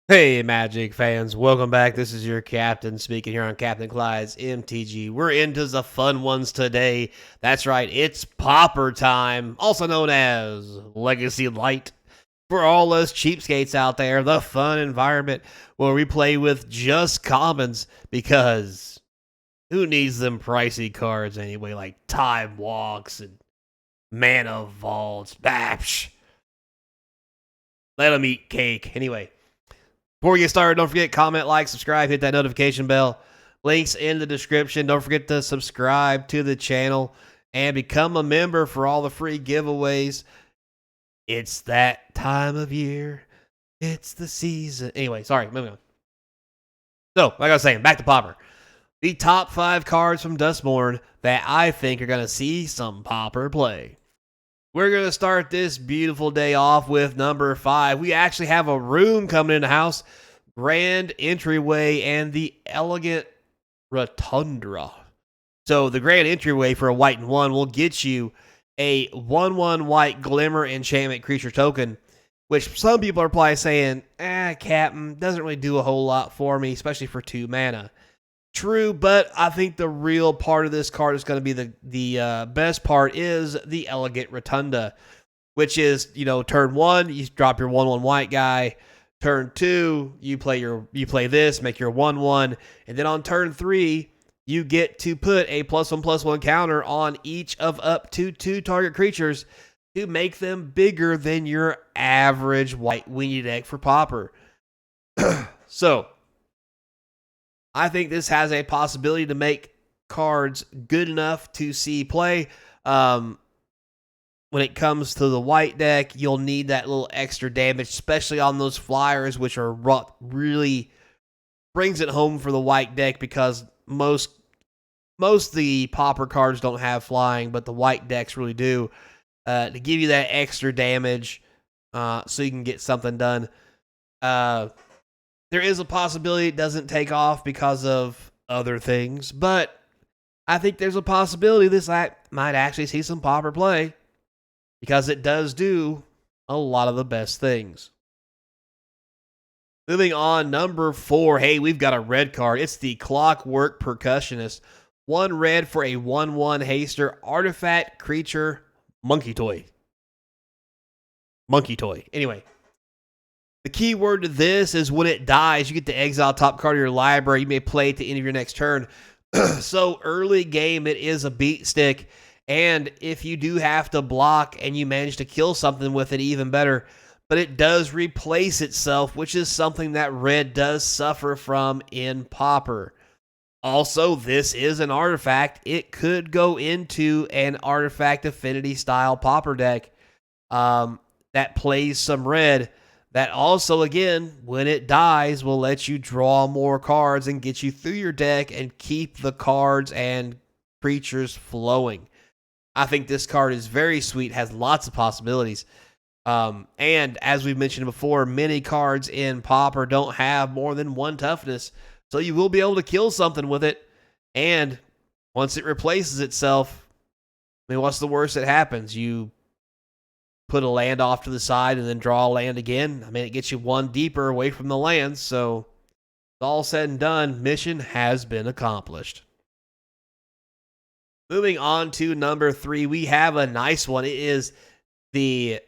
Hey, Magic fans, welcome back. This is your captain speaking here on Capnclydes MTG. We're into the fun ones today. That's right, it's Pauper time, also known as Legacy Light. For all those cheapskates out there, the fun environment where we play with just commons because who needs them pricey cards anyway, like Time Walks and Mana Vaults. Let them eat cake. Anyway. Before we get started, don't forget, comment, like, subscribe, hit that notification bell. Links in the description. Don't forget to subscribe to the channel and become a member for all the free giveaways. It's that time of year. It's the season. Anyway, sorry, moving on. So, like I was saying, back to Pauper. The top 5 cards from Duskmourn that I think are going to see some Pauper play. We're going to start this beautiful day off with number 5. We actually have a room coming in the house. Grand entryway and the elegant Retunda. So the grand entryway for a white and 1 will get you a 1/1 white glimmer enchantment creature token, which some people are probably saying, Captain, doesn't really do a whole lot for me, especially for 2 mana. True, but I think the real part of this card is going to be the best part is the elegant Retunda, which is, turn 1, you drop your 1/1 white guy. Turn 2, you play this, make your 1/1, and then on turn 3, you get to put a +1/+1 counter on each of up to 2 target creatures to make them bigger than your average white weenie deck for Pauper. So, I think this has a possibility to make cards good enough to see play. When it comes to the white deck, you'll need that little extra damage, especially on those flyers, which are really brings it home for the white deck because most of the Pauper cards don't have flying, but the white decks really do. To give you that extra damage so you can get something done. There is a possibility it doesn't take off because of other things, but I think there's a possibility this might actually see some Pauper play because it does do a lot of the best things. Moving on, number 4. Hey, we've got a red card. It's the Clockwork Percussionist. 1 red for a 1/1 haster artifact creature monkey toy. Anyway. The key word to this is when it dies, you get to exile top card of your library. You may play at the end of your next turn. So early game, it is a beat stick. And if you do have to block and you manage to kill something with it, even better. But it does replace itself, which is something that red does suffer from in Pauper. Also, this is an artifact. It could go into an artifact affinity style Pauper deck that plays some red. That also, again, when it dies, will let you draw more cards and get you through your deck and keep the cards and creatures flowing. I think this card is very sweet, has lots of possibilities. And as we've mentioned before, many cards in Pauper don't have more than 1 toughness. So you will be able to kill something with it. And once it replaces itself, I mean, what's the worst that happens? You put a land off to the side and then draw a land again. I mean, it gets you 1 deeper away from the lands. So all said and done, mission has been accomplished. Moving on to number 3, we have a nice one. It is the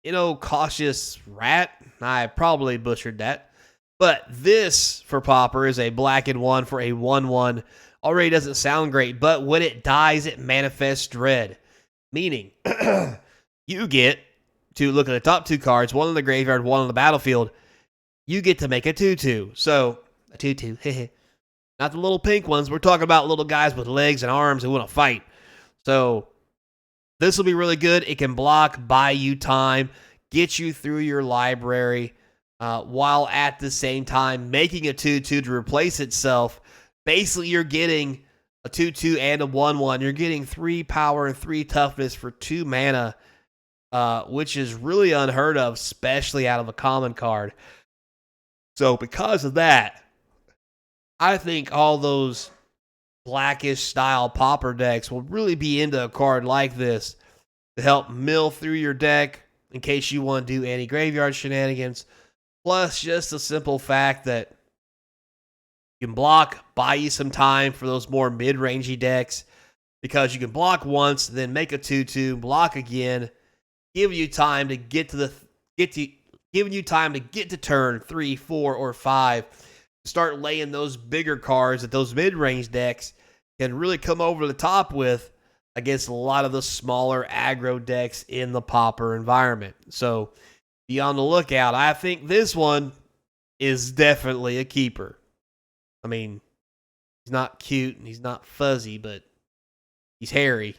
Inoccost rat. I probably butchered that. But this for Pauper is a black and 1 for a 1/1. Already doesn't sound great, but when it dies, it manifests dread. Meaning, you get to look at the top 2 cards, 1 in the graveyard, 1 on the battlefield. You get to make a 2/2. So, a 2/2. Not the little pink ones. We're talking about little guys with legs and arms who want to fight. So, this will be really good. It can block, buy you time, get you through your library, while at the same time making a 2/2 to replace itself. Basically, you're getting a 2/2 and a 1/1. You're getting 3 power and 3 toughness for 2 mana, which is really unheard of, especially out of a common card. So because of that, I think all those blackish style Pauper decks will really be into a card like this to help mill through your deck in case you want to do any graveyard shenanigans, Plus, just the simple fact that you can block, buy you some time for those more mid-rangey decks, because you can block once, then make a 2/2, block again, giving you time to giving you time to get to turn 3, 4, or 5, start laying those bigger cards that those mid-range decks can really come over the top with against a lot of the smaller aggro decks in the Pauper environment. So be on the lookout. I think this one is definitely a keeper. I mean, he's not cute and he's not fuzzy, but he's hairy. At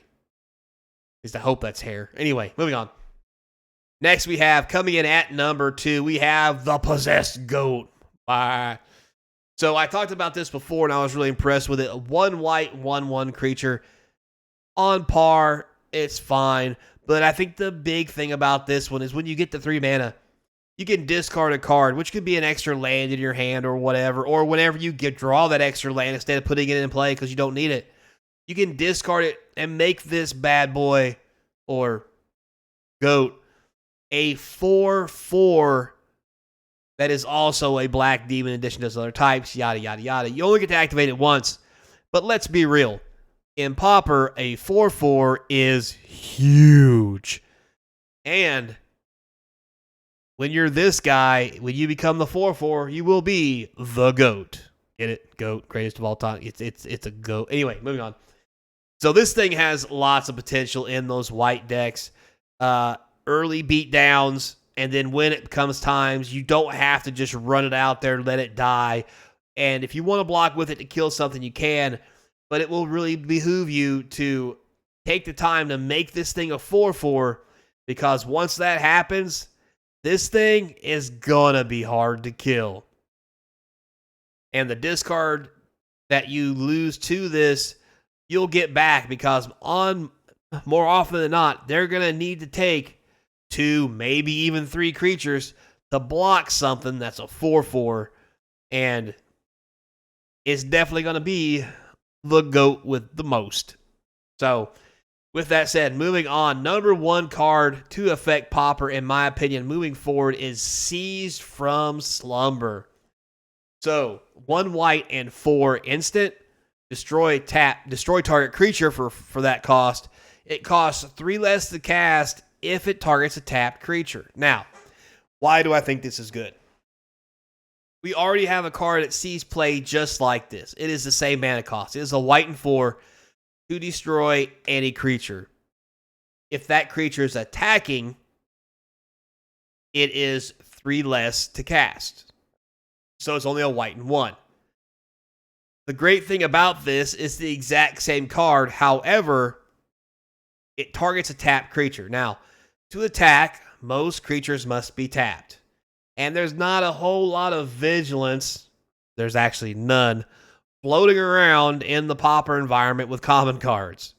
least I hope that's hair. Anyway, moving on. Next, we have, coming in at number 2, we have the Possessed Goat. So I talked about this before, and I was really impressed with it. A 1 white, 1/1 creature. On par, it's fine. But I think the big thing about this one is when you get the 3 mana, you can discard a card, which could be an extra land in your hand or whatever, or whenever you draw that extra land instead of putting it in play because you don't need it. You can discard it and make this bad boy or goat a 4/4 that is also a black demon in addition to those other types, yada, yada, yada. You only get to activate it once, but let's be real. In Pauper, a 4/4 is huge. And when you're this guy, when you become the 4/4, you will be the GOAT. Get it? GOAT, greatest of all time. It's a GOAT. Anyway, moving on. So this thing has lots of potential in those white decks. Early beatdowns, and then when it comes times, you don't have to just run it out there and let it die. And if you want to block with it to kill something, you can, but it will really behoove you to take the time to make this thing a 4/4, because once that happens, this thing is gonna be hard to kill. And the discard that you lose to this, you'll get back, because more often than not, they're gonna need to take 2, maybe even 3 creatures to block something that's a 4/4, and it's definitely going to be the GOAT with the most. So, with that said, moving on, number 1 card to affect Pauper, in my opinion, moving forward, is Seized from Slumber. So, 1 white and 4 instant, destroy target creature for that cost. It costs 3 less to cast if it targets a tapped creature. Now, why do I think this is good? We already have a card that sees play just like this. It is the same mana cost. It is a white and 4 to destroy any creature. If that creature is attacking, it is 3 less to cast. So it's only a white and 1. The great thing about this is the exact same card. However, it targets a tapped creature. Now, to attack, most creatures must be tapped. And there's not a whole lot of vigilance, there's actually none, floating around in the Pauper environment with common cards.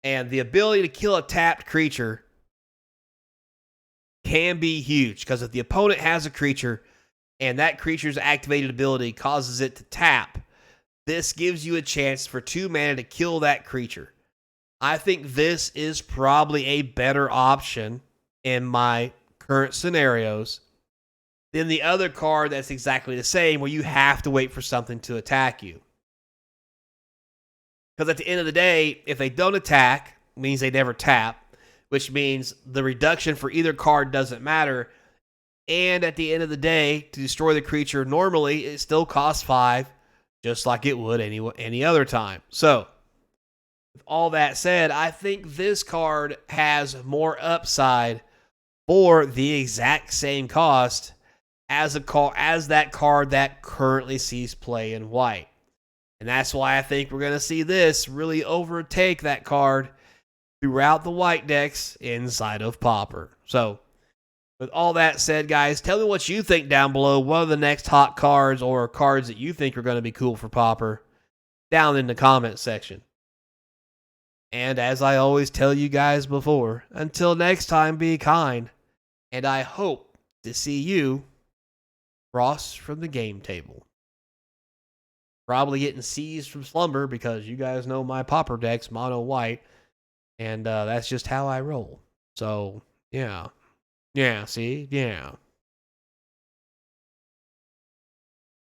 And the ability to kill a tapped creature can be huge, because if the opponent has a creature and that creature's activated ability causes it to tap, this gives you a chance for 2 mana to kill that creature. I think this is probably a better option in my current scenarios than the other card that's exactly the same, where you have to wait for something to attack you. Because at the end of the day, if they don't attack, it means they never tap, which means the reduction for either card doesn't matter. And at the end of the day, to destroy the creature, normally it still costs 5, just like it would any other time. So, with all that said, I think this card has more upside for the exact same cost as that card that currently sees play in white. And that's why I think we're going to see this really overtake that card throughout the white decks inside of Pauper. So, with all that said, guys, tell me what you think down below. What are the next hot cards or cards that you think are going to be cool for Pauper down in the comment section. And as I always tell you guys before, until next time, be kind. And I hope to see you across from the game table. Probably getting seized from Slumber, because you guys know my Pauper deck's mono white. And that's just how I roll. So, yeah. Yeah, see? Yeah.